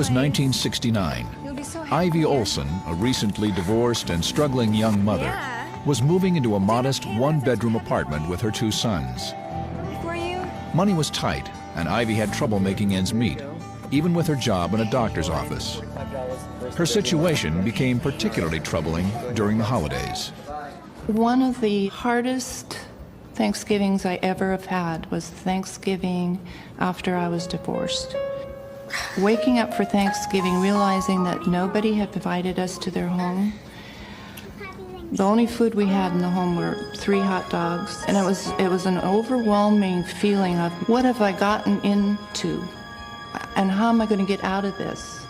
It was 1969. Ivy Olson, a recently divorced and struggling young mother, was moving into a modest one-bedroom apartment with her two sons. Money was tight, and Ivy had trouble making ends meet, even with her job in a doctor's office. Her situation became particularly troubling during the holidays. One of the hardest Thanksgivings I ever have had was Thanksgiving after I was divorced. Waking up for Thanksgiving, realizing that nobody had invited us to their home. The only food we had in the home were 3 hot dogs, and it was an overwhelming feeling of what have I gotten into, and how am I going to get out of this?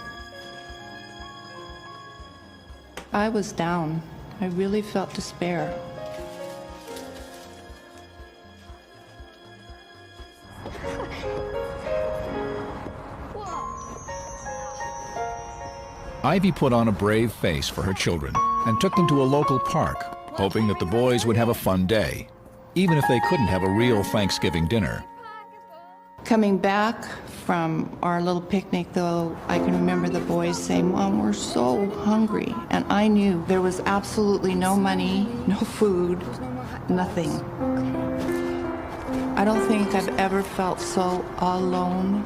I was down. I really felt despair. Ivy put on a brave face for her children and took them to a local park, hoping that the boys would have a fun day, even if they couldn't have a real Thanksgiving dinner. Coming back from our little picnic, though, I can remember the boys saying, "Mom, we're so hungry." And I knew there was absolutely no money, no food, nothing. I don't think I've ever felt so alone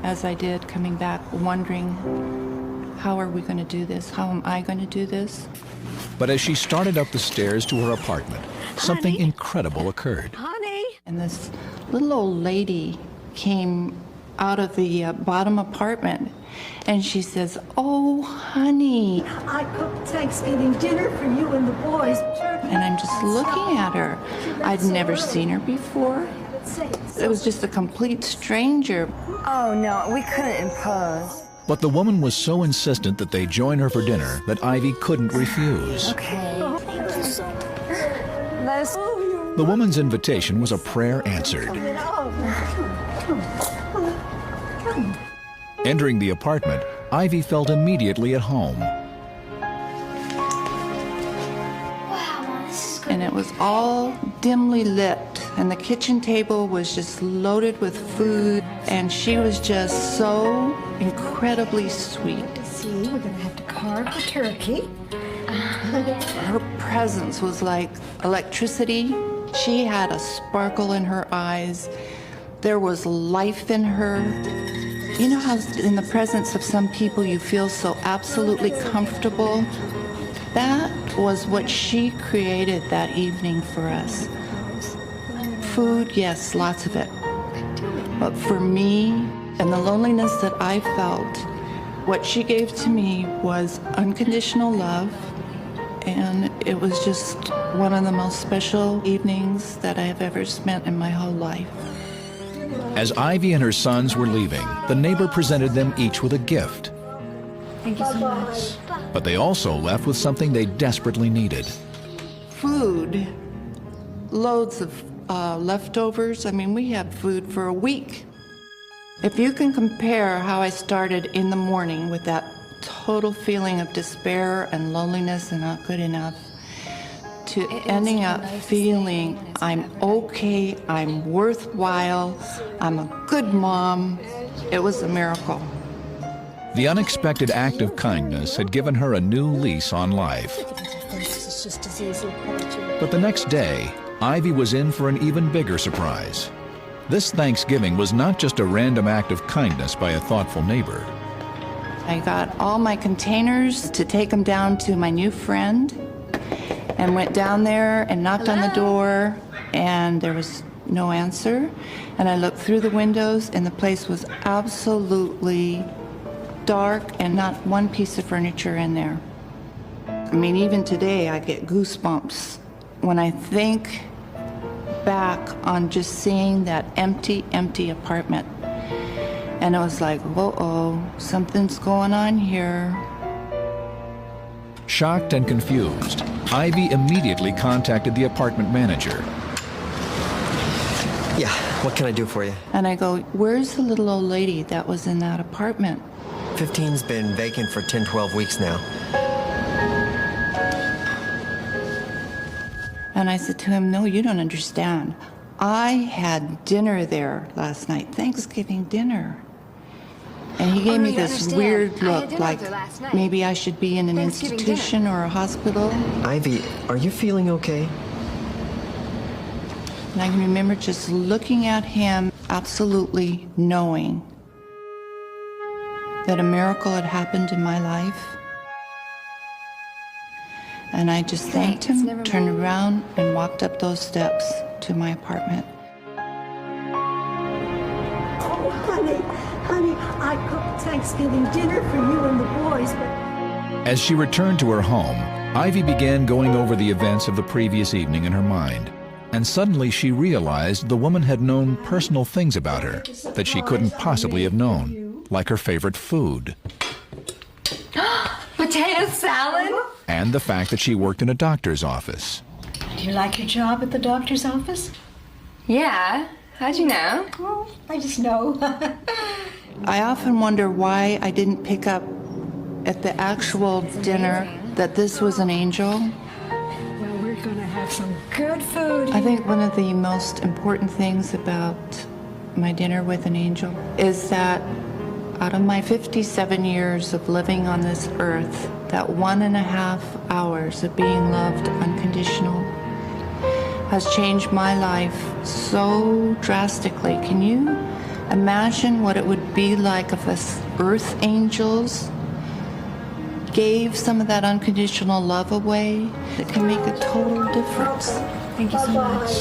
as I did coming back, wondering, how are we going to do this? How am I going to do this? But as she started up the stairs to her apartment, something incredible occurred. Honey! And this little old lady came out of the bottom apartment, and she says, "Oh, honey." I cooked Thanksgiving dinner for you and the boys. And I'm just looking at her. I'd never seen her before. It was just a complete stranger. Oh, no, we couldn't impose. But the woman was so insistent that they join her for dinner that Ivy couldn't refuse. Okay. Thank you so much. Let us... The woman's invitation was a prayer answered. Entering the apartment, Ivy felt immediately at home. And it was all dimly lit, and the kitchen table was just loaded with food, and she was just so incredibly sweet. See, we're gonna have to carve the turkey. Her presence was like electricity. She had a sparkle in her eyes. There was life in her. You know how in the presence of some people you feel so absolutely comfortable? That was what she created that evening for us. Food, yes, lots of it. But for me, and the loneliness that I felt, what she gave to me was unconditional love, and it was just one of the most special evenings that I have ever spent in my whole life. As Ivy and her sons were leaving, the neighbor presented them each with a gift. Thank you so much. But they also left with something they desperately needed. Food, loads of leftovers. I mean, we had food for a week. If you can compare how I started in the morning with that total feeling of despair and loneliness and not good enough, to ending up feeling I'm okay, I'm worthwhile, I'm a good mom, it was a miracle. The unexpected act of kindness had given her a new lease on life. But the next day, Ivy was in for an even bigger surprise. This Thanksgiving was not just a random act of kindness by a thoughtful neighbor. I got all my containers to take them down to my new friend, and went down there and knocked on the door, and there was no answer. And I looked through the windows, and the place was absolutely dark and not one piece of furniture in there. I mean, even today I get goosebumps when I think back on just seeing that empty apartment. And it was like, uh-oh, something's going on here. Shocked and confused, Ivy immediately contacted the apartment manager. Yeah, what can I do for you? And I go, where's the little old lady that was in that apartment? 15's been vacant for 10, 12 weeks now. And I said to him, no, you don't understand. I had dinner there last night, Thanksgiving dinner. And he gave Oh, me you this understand. weird I had look, dinner like with her last night. maybe I should be in an Thanksgiving institution or a hospital. Ivy, are you feeling okay? And I can remember just looking at him, absolutely knowing that a miracle had happened in my life. And I just thanked Thanks, him, never turned mind. around, and walked up those steps to my apartment. Oh, honey, I cooked Thanksgiving dinner for you and the boys, but As she returned to her home, Ivy began going over the events of the previous evening in her mind. And suddenly she realized the woman had known personal things about her that she couldn't possibly have known, like her favorite food, Potato salad? and the fact that she worked in a doctor's office. do you like your job at the doctor's office? Yeah. How'd you know? Oh, I just know. I often wonder why I didn't pick up at the actual dinner that this was an angel. Well, we're gonna have some good food. I think one of the most important things about my dinner with an angel is that out of my 57 years of living on this earth, that 1.5 hours of being loved unconditional has changed my life so drastically. Can you imagine what it would be like if us earth angels gave some of that unconditional love away? It can make a total difference. Thank you so much.